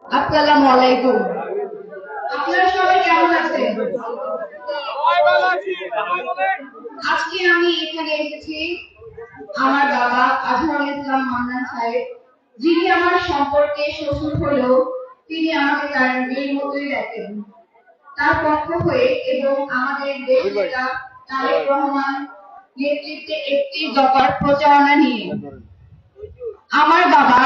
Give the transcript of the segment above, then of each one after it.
আসসালামু আলাইকুম। আপনারা সবাই কেমন আছেন? আজকে আমি এখানে এসেছি আমার বাবা আজহারুল ইসলাম মান্নান সাহেব, যিনি আমার সম্পর্কে শ্বশুর হলেও তিনি আমাকে তার মেয়ের মতোই দেখেন। তার পক্ষ হয়ে এবং আমাদের দেশ নেতা তারেক রহমান নেতৃত্বে একটি দফার প্রচারণা নিয়ে আমার বাবা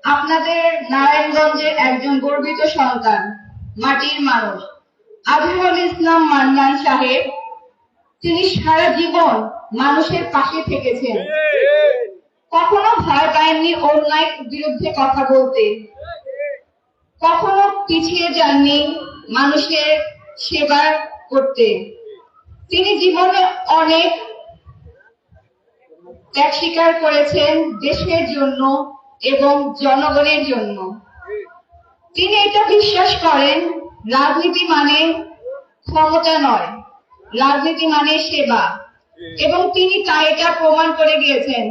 আপনাদের নারায়ণগঞ্জের একজন গর্বিত সন্তান, মাটির মানুষ আজহারুল ইসলাম মান্নান সাহেব। তিনি সারা জীবন মানুষের পাশে থেকেছেন, কখনো ভয় পায়নি অন্যায়ের বিরুদ্ধে কথা বলতে, কখনো পিছিয়ে যাননি মানুষের সেবা করতে। তিনি জীবনে অনেক ত্যাগ স্বীকার করেছেন দেশের জন্য এবং জনগণের জন্য। তিনি এটা বিশ্বাস করেন রাজনীতি মানে ক্ষমতা নয়, রাজনীতি মানে সেবা, এবং তিনি তা এটা প্রমাণ করে গিয়েছেন।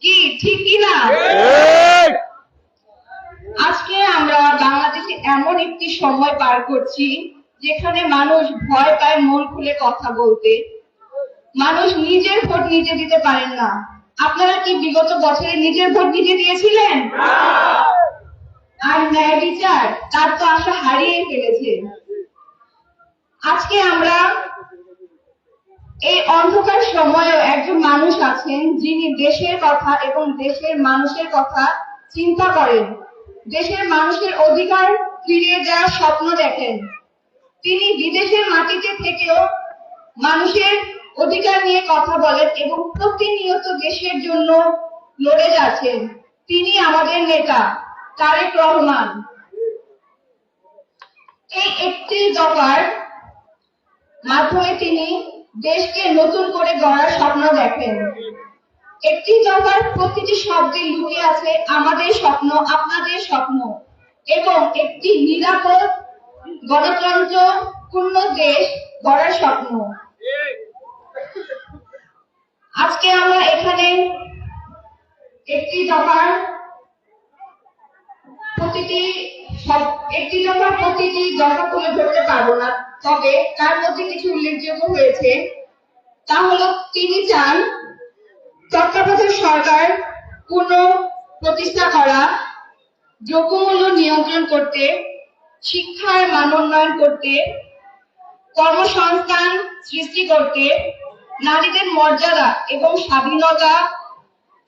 কি ঠিক কিনা? আজকে আমরা বাংলাদেশে এমন একটি সময় পার করছি যেখানে মানুষ ভয় পায় মন খুলে কথা বলতে। মানুষ নিজের ভোট নিজে দিতে পারেন না। আপনারা কি বিগত বছরে নিজের ভোট নিজে দিয়েছিলেন? আর ন্যায় বিচার তার তো আশা হারিয়ে ফেলেছে। আজকে আমরা এই অন্ধকার সময়েও একজন মানুষ আছেন যিনি দেশের কথা এবং দেশের মানুষের কথা চিন্তা করেন, দেশের মানুষের অধিকার ফিরিয়ে দেওয়ার স্বপ্ন দেখেন। তিনি বিদেশের মাটিতে থেকেও মানুষের অধিকার নিয়ে কথা বলেন এবং প্রতিনিয়ত দেশের জন্য লড়ে যাচ্ছেন। তিনি আমাদের নেতা তারেক রহমান। এই একটি দফার মাধ্যমে তিনি দেশকে নতুন করে গড়ার স্বপ্ন দেখেন। একটি দফার প্রতিটি শব্দে লুকিয়ে আছে আমাদের স্বপ্ন, আপনাদের স্বপ্ন, এবং একটি নিরাপদ গণতন্ত্রপূর্ণ দেশ গড়ার স্বপ্ন। আজকে আমরা এখানে একটি দফার প্রতিটি দফা তুলে ধরতে পারবো না, তবে তার মধ্যে কিছু উল্লেখযোগ্য হয়েছে। তা হলো তিনি চান তত্ত্বাবধায়ক সরকার পুনঃ প্রতিষ্ঠা করা, দ্রব্যমূল্য নিয়ন্ত্রণ করতে, শিক্ষার মান উন্নয়ন করতে, কর্মসংস্থান সৃষ্টি করতে, নারীদের মর্যাদা এবং স্বাধীনতা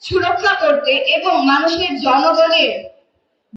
সুরক্ষা করতে এবং মানুষের জনগণের